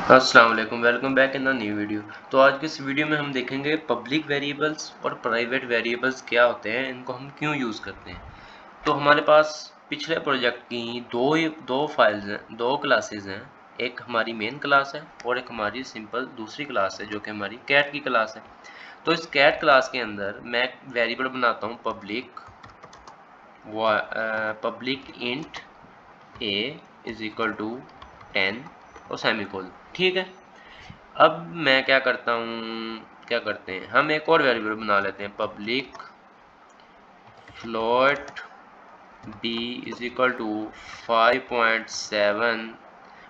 अस्सलाम वालेकुम, welcome back in the new video. तो आज की इस वीडियो में हम देखेंगे पब्लिक वेरिएबल्स और प्राइवेट वेरिएबल्स क्या होते हैं, इनको हम क्यों यूज़ करते हैं। तो हमारे पास पिछले प्रोजेक्ट की दो फाइल्स हैं, दो क्लासेस हैं। एक हमारी मेन क्लास है और एक हमारी सिंपल दूसरी क्लास है जो कि हमारी कैट की क्लास है। तो इस कैट क्लास के अंदर मैं एक वेरिएबल बनाता हूँ public int a is equal to 10 और सेमीकोलन। ठीक है। अब मैं क्या करता हूँ, क्या करते हैं हम एक और वेरिएबल बना लेते हैं public float b is equal to 5.7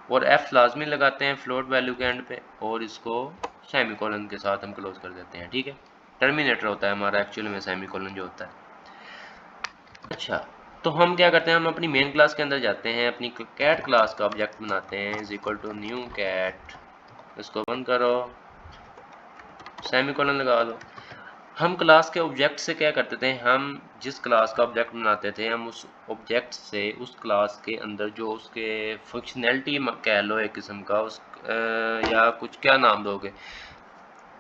और एफ लाजमी लगाते हैं फ्लोट वैल्यू के एंड पे और इसको सेमीकोलन के साथ हम क्लोज कर देते हैं। ठीक है। टर्मिनेटर होता है हमारा एक्चुअली में सेमीकोलन जो होता है। अच्छा, तो हम क्या करते हैं, हम अपनी मेन क्लास के अंदर जाते हैं, अपनी कैट क्लास का ऑब्जेक्ट बनाते हैं is equal to new cat, इसको बंद करो, सेमीकोलन लगा दो। हम क्लास के ऑब्जेक्ट से क्या करते थे, हम जिस क्लास का ऑब्जेक्ट बनाते थे हम उस ऑब्जेक्ट से उस क्लास के अंदर जो उसके फंक्शनैलिटी कह लो एक किस्म का या कुछ क्या नाम दोगे,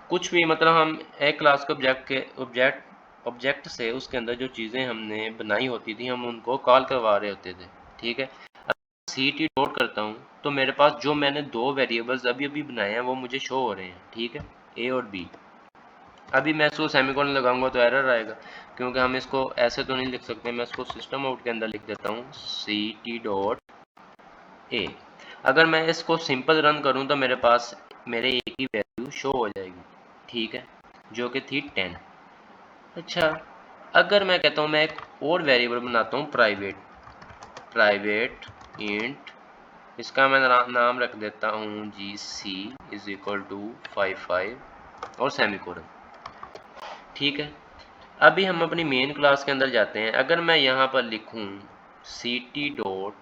कुछ भी, मतलब हम एक क्लास के ऑब्जेक्ट से उसके अंदर जो चीज़ें हमने बनाई होती थी हम उनको कॉल करवा रहे होते थे। ठीक है। सी टी डॉट करता हूँ तो मेरे पास जो मैंने दो वेरिएबल्स अभी अभी बनाए हैं वो मुझे शो हो रहे हैं। ठीक है, ए और बी। अभी मैं इसको सेमीकोलन लगाऊंगा तो एरर आएगा, क्योंकि हम इसको ऐसे तो नहीं लिख सकते। मैं इसको सिस्टम आउट के अंदर लिख देता हूँ सी टी डॉट ए। अगर मैं इसको सिंपल रन करूँ तो मेरे पास मेरे ए की वैल्यू शो हो जाएगी। ठीक है, जो कि थी 10। अच्छा, अगर मैं कहता हूँ मैं एक और वेरिएबल बनाता हूँ प्राइवेट इंट, इसका मैं नाम रख देता हूँ जी सी इज इक्वल टू 55 और सेमीकोलन। ठीक है। अभी हम अपनी मेन क्लास के अंदर जाते हैं। अगर मैं यहाँ पर लिखूँ सी टी डॉट,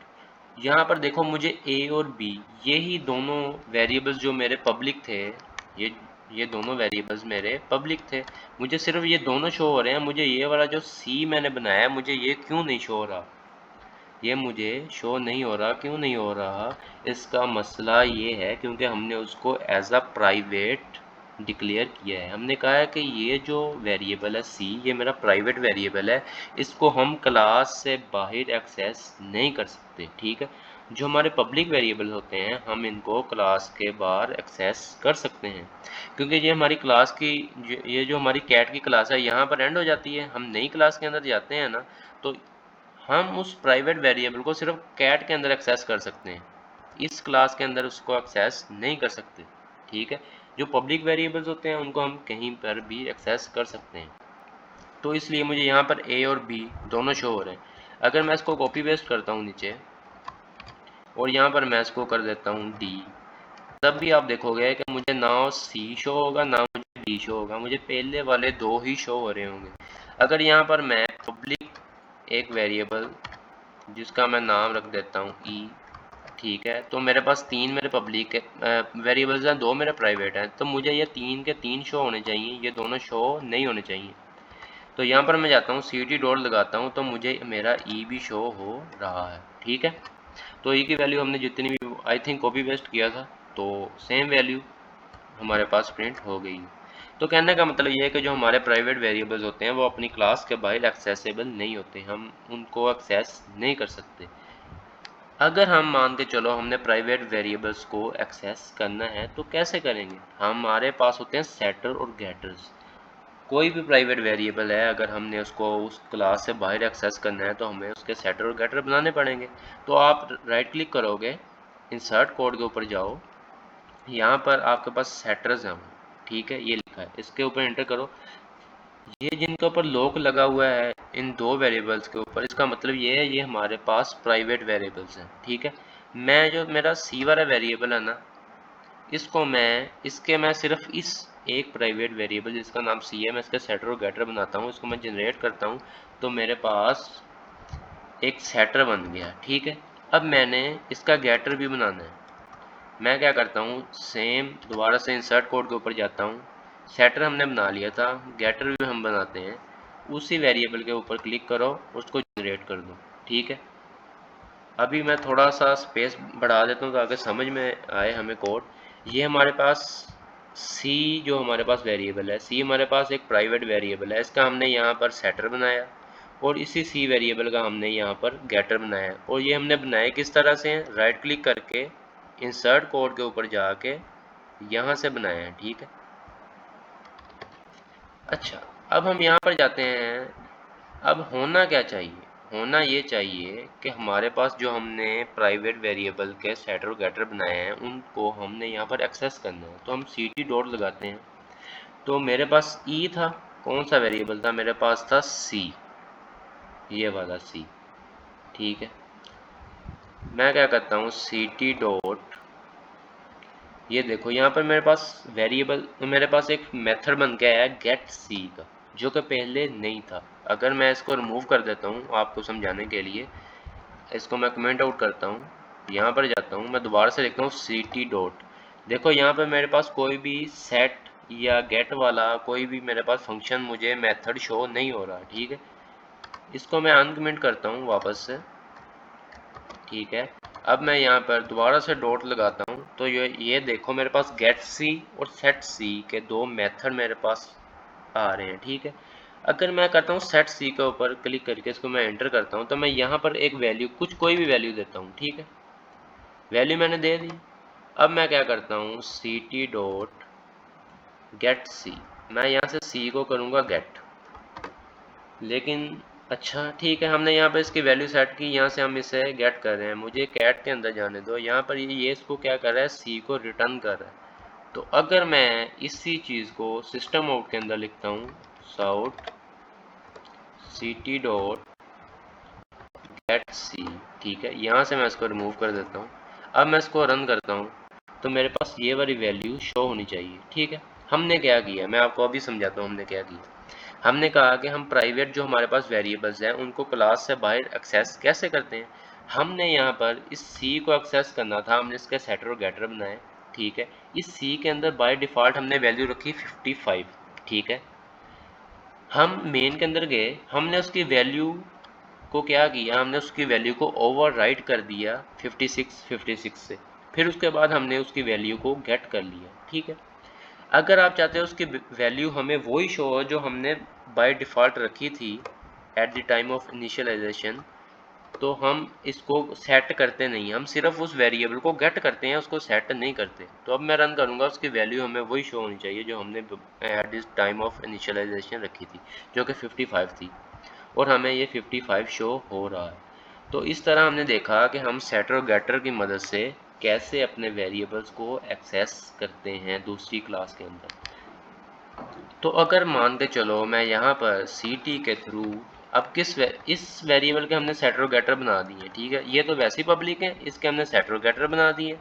यहाँ पर देखो मुझे ए और बी ये ही दोनों वेरिएबल्स जो मेरे पब्लिक थे, ये ये दोनों वेरिएबल्स मेरे पब्लिक थे, मुझे सिर्फ ये दोनों शो हो रहे हैं। मुझे ये वाला जो सी मैंने बनाया मुझे ये क्यों नहीं शो हो रहा, ये मुझे शो नहीं हो रहा। क्यों नहीं हो रहा, इसका मसला ये है क्योंकि हमने उसको एज अ प्राइवेट डिक्लेयर किया है। हमने कहा है कि ये जो वेरिएबल है सी ये मेरा प्राइवेट वेरिएबल है, इसको हम क्लास से बाहर एक्सेस नहीं कर सकते। ठीक है। जो हमारे पब्लिक वेरिएबल होते हैं हम इनको क्लास के बाहर एक्सेस कर सकते हैं, क्योंकि ये हमारी क्लास की ये जो हमारी कैट की क्लास है यहाँ पर एंड हो जाती है। हम नई क्लास के अंदर जाते हैं ना, तो हम उस प्राइवेट वेरिएबल को सिर्फ कैट के अंदर एक्सेस कर सकते हैं, इस क्लास के अंदर उसको एक्सेस नहीं कर सकते। ठीक है। जो पब्लिक वेरिएबल्स होते हैं उनको हम कहीं पर भी एक्सेस कर सकते हैं। तो इसलिए मुझे यहाँ पर ए और बी दोनों शो हो रहे हैं। अगर मैं इसको कॉपी पेस्ट करता हूँ नीचे और यहाँ पर मैं इसको कर देता हूँ डी, तब भी आप देखोगे कि मुझे ना सी शो होगा ना मुझे डी शो होगा, मुझे पहले वाले दो ही शो हो रहे होंगे। अगर यहाँ पर मैं पब्लिक एक वेरिएबल जिसका मैं नाम रख देता हूँ ई, ठीक है, तो मेरे पास तीन मेरे पब्लिक वेरिएबल्स हैं, दो मेरे प्राइवेट हैं, तो मुझे ये तीन के तीन शो होने चाहिए, ये दोनों शो नहीं होने चाहिए। तो यहाँ पर मैं जाता हूँ सी टी डॉट लगाता हूँ तो मुझे मेरा ई भी शो हो रहा है। ठीक है। तो ई की वैल्यू हमने जितनी भी आई थिंक कॉपी पेस्ट किया था तो सेम वैल्यू हमारे पास प्रिंट हो गई। तो कहने का मतलब ये है कि जो हमारे प्राइवेट वेरिएबल्स होते हैं वो अपनी क्लास के बाहर एक्सेसिबल नहीं होते, हम उनको एक्सेस नहीं कर सकते। अगर हम मान के चलो हमने प्राइवेट वेरिएबल्स को एक्सेस करना है तो कैसे करेंगे, हमारे पास होते हैं सेटर और गेटर्स। कोई भी प्राइवेट वेरिएबल है अगर हमने उसको उस क्लास से बाहर एक्सेस करना है तो हमें उसके सेटर और गेटर बनाने पड़ेंगे। तो आप राइट क्लिक करोगे, इंसर्ट कोड के ऊपर जाओ, यहाँ पर आपके पास सेटर्स हैं। ठीक है, ये लिखा है, इसके ऊपर एंटर करो। ये जिनके ऊपर लॉक लगा हुआ है इन दो वेरिएबल्स के ऊपर, इसका मतलब ये है ये हमारे पास प्राइवेट वेरिएबल्स हैं। ठीक है। मैं जो मेरा सी वाला वेरिएबल है ना, इसको मैं सिर्फ इस एक प्राइवेट वेरिएबल जिसका नाम सी है मैं इसका सेटर और गेटर बनाता हूँ, इसको मैं जनरेट करता हूँ तो मेरे पास एक सेटर बन गया। ठीक है। अब मैंने इसका गेटर भी बनाना है। मैं क्या करता हूँ, सेम दोबारा से इंसर्ट कोड के ऊपर जाता हूँ, सेटर हमने बना लिया था, गेटर भी हम बनाते हैं। उसी वेरिएबल के ऊपर क्लिक करो, उसको जनरेट कर दो। ठीक है। अभी मैं थोड़ा सा स्पेस बढ़ा देता हूँ ताकि समझ में आए हमें कोड। ये हमारे पास सी जो हमारे पास वेरिएबल है, सी हमारे पास एक प्राइवेट वेरिएबल है, इसका हमने यहाँ पर सेटर बनाया और इसी सी वेरिएबल का हमने यहाँ पर गेटर बनाया। और ये हमने बनाया किस तरह से, राइट क्लिक करके इंसर्ट कोड के ऊपर जाके यहाँ से बनाया है। ठीक है, अच्छा अब हम यहाँ पर जाते हैं। अब होना क्या चाहिए, होना ये चाहिए कि हमारे पास जो हमने प्राइवेट वेरिएबल के सेटर और गेटर बनाए हैं उनको हमने यहाँ पर एक्सेस करना है। तो हम ct डॉट लगाते हैं। तो मेरे पास ई था, कौन सा वेरिएबल था, मेरे पास था सी, ये वाला सी। ठीक है, मैं क्या करता हूँ ct डॉट, ये देखो यहाँ पर मेरे पास वेरिएबल, मेरे पास एक मेथड बन के आया है गेट सी का, जो कि पहले नहीं था। अगर मैं इसको रिमूव कर देता हूँ आपको समझाने के लिए, इसको मैं कमेंट आउट करता हूँ, यहाँ पर जाता हूँ, मैं दोबारा से लिखता हूँ ct डॉट। देखो यहाँ पर मेरे पास कोई भी सेट या गेट वाला कोई भी मेरे पास फंक्शन मुझे मेथड शो नहीं हो रहा। ठीक है, इसको मैं अनकमेंट करता हूँ वापस से। ठीक है, अब मैं यहाँ पर दोबारा से डॉट लगाता हूँ तो ये देखो मेरे पास गेट सी और सेट सी के दो मेथड मेरे पास आ रहे हैं। ठीक है, अगर मैं करता हूँ सेट सी के ऊपर क्लिक करके इसको मैं एंटर करता हूँ तो मैं यहाँ पर एक वैल्यू, कुछ कोई भी वैल्यू देता हूँ। ठीक है, वैल्यू मैंने दे दी। अब मैं क्या करता हूँ ct डॉट गेट सी, मैं यहाँ से सी को करूँगा गेट, लेकिन अच्छा ठीक है, हमने यहाँ पर इसकी वैल्यू सेट की, यहाँ से हम इसे गेट कर रहे हैं। मुझे कैट के अंदर जाने दो, यहाँ पर ये इसको क्या कर रहा है, सी को रिटर्न कर रहा है। तो अगर मैं इसी चीज़ को सिस्टम आउट के अंदर लिखता हूँ साउट ct डॉट गेट सी, ठीक है, यहाँ से मैं इसको रिमूव कर देता हूँ। अब मैं इसको रन करता हूँ तो मेरे पास ये वाली वैल्यू शो होनी चाहिए। ठीक है, हमने क्या किया, मैं आपको अभी समझाता हूँ हमने क्या किया। हमने कहा कि हम प्राइवेट जो हमारे पास वेरिएबल्स हैं उनको क्लास से बाहर एक्सेस कैसे करते हैं। हमने यहाँ पर इस सी को एक्सेस करना था, हमने इसके सेटर और गेटर बनाए। ठीक है, इस सी के अंदर बाय डिफ़ॉल्ट हमने वैल्यू रखी 55। ठीक है, हम मेन के अंदर गए, हमने उसकी वैल्यू को क्या किया, हमने उसकी वैल्यू को ओवरराइट कर दिया 56 से, फिर उसके बाद हमने उसकी वैल्यू को गेट कर लिया। ठीक है, अगर आप चाहते हो उसकी वैल्यू हमें वही शो हो जो हमने बाय डिफ़ॉल्ट रखी थी at the time of initialisation, तो हम इसको सेट करते नहीं, हम सिर्फ उस वेरिएबल को गेट करते हैं, उसको सेट नहीं करते। तो अब मैं रन करूँगा, उसकी वैल्यू हमें वही शो होनी चाहिए जो हमने at this time of initialisation रखी थी, जो कि 55 थी, और हमें ये 55 शो हो रहा है। तो इस तरह हमने देखा कि हम सेटर और गेटर की मदद से कैसे अपने वेरिएबल्स को एक्सेस करते हैं दूसरी क्लास के अंदर। तो अगर मान के चलो मैं यहाँ पर ct के थ्रू अब इस वेरिएबल के हमने सेटर और गेटर बना दिए। ठीक है, ये तो वैसे ही पब्लिक है, इसके हमने सेटर और गेटर बना दिए।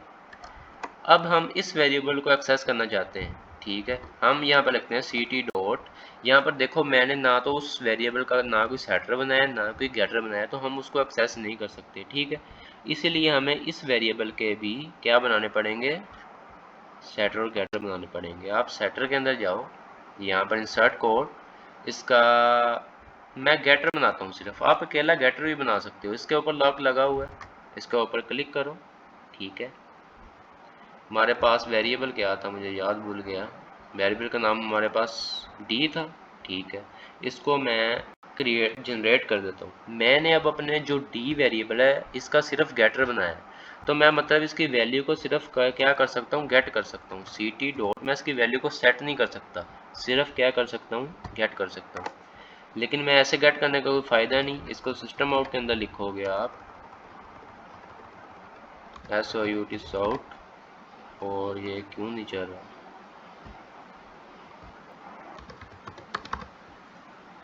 अब हम इस वेरिएबल को एक्सेस करना चाहते हैं। ठीक है, हम यहाँ पर लिखते हैं ct डॉट, यहाँ पर देखो मैंने ना तो उस वेरिएबल का ना कोई सेटर बनाया ना कोई गेटर बनाया, तो हम उसको एक्सेस नहीं कर सकते। ठीक है, इसीलिए हमें इस वेरिएबल के भी क्या बनाने पड़ेंगे, सेटर और गेटर बनाने पड़ेंगे। आप सेटर के अंदर जाओ, यहाँ पर इंसर्ट कोड, इसका मैं गेटर बनाता हूँ सिर्फ, आप अकेला गेटर भी बना सकते हो। इसके ऊपर लॉक लगा हुआ है, इसके ऊपर क्लिक करो। ठीक है, हमारे पास वेरिएबल क्या था मुझे याद भूल गया, वेरिएबल का नाम हमारे पास डी था। ठीक है, इसको मैं जनरेट कर देता हूँ। मैंने अब अपने जो डी वेरिएबल है इसका सिर्फ गेटर बनाया है, तो मैं मतलब इसकी वैल्यू को सिर्फ क्या कर सकता हूँ, गेट कर सकता हूँ। ct डॉट मैं इसकी वैल्यू को सेट नहीं कर सकता, सिर्फ क्या कर सकता हूँ, गेट कर सकता हूँ। लेकिन मैं ऐसे गेट करने का कोई फ़ायदा नहीं, इसको सिस्टम आउट के अंदर लिखोगे आप SOUT साउट, और ये क्यों नहीं चल रहा,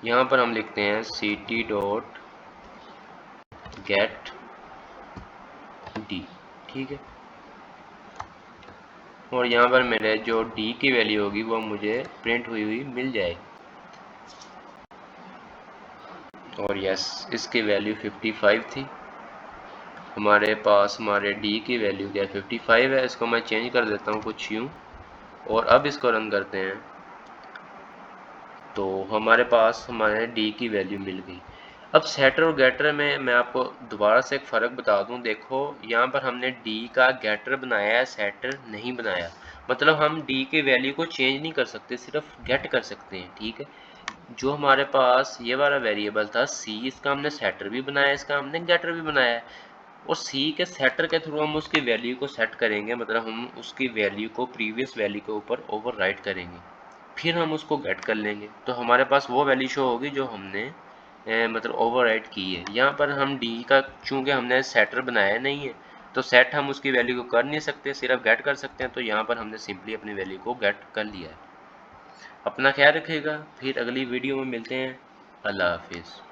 यहाँ पर हम लिखते हैं ct डॉट गेट डी। ठीक है, और यहाँ पर मेरे जो डी की वैल्यू होगी वो मुझे प्रिंट हुई हुई मिल जाएगी। और यस, इसकी वैल्यू 55 थी, हमारे पास हमारे डी की वैल्यू क्या 55 है। इसको मैं चेंज कर देता हूँ कुछ यूँ, और अब इसको रन करते हैं तो हमारे पास हमारे डी की वैल्यू मिल गई। अब सेटर और गेटर में मैं आपको दोबारा से एक फ़र्क बता दूं। देखो यहाँ पर हमने डी का गेटर बनाया है, सेटर नहीं बनाया। मतलब हम डी के वैल्यू को चेंज नहीं कर सकते, सिर्फ गेट कर सकते हैं। ठीक है, जो हमारे पास ये वाला वेरिएबल था सी, इसका हमने सेटर भी बनाया, इसका हमने गेटर भी बनाया है, और सी के सेटर के थ्रू हम उसकी वैल्यू को सेट करेंगे, मतलब हम उसकी वैल्यू को प्रीवियस वैल्यू के ऊपर ओवरराइट करेंगे, फिर हम उसको गेट कर लेंगे, तो हमारे पास वो वैल्यू शो होगी जो हमने मतलब ओवरराइट की है। यहाँ पर हम डी का चूंकि हमने सेटर बनाया नहीं है, तो सेट हम उसकी वैल्यू को कर नहीं सकते, सिर्फ गेट कर सकते हैं, तो यहाँ पर हमने सिंपली अपनी वैल्यू को गेट कर लिया है। अपना ख्याल रखिएगा, फिर अगली वीडियो में मिलते हैं। अल्लाह हाफिज़।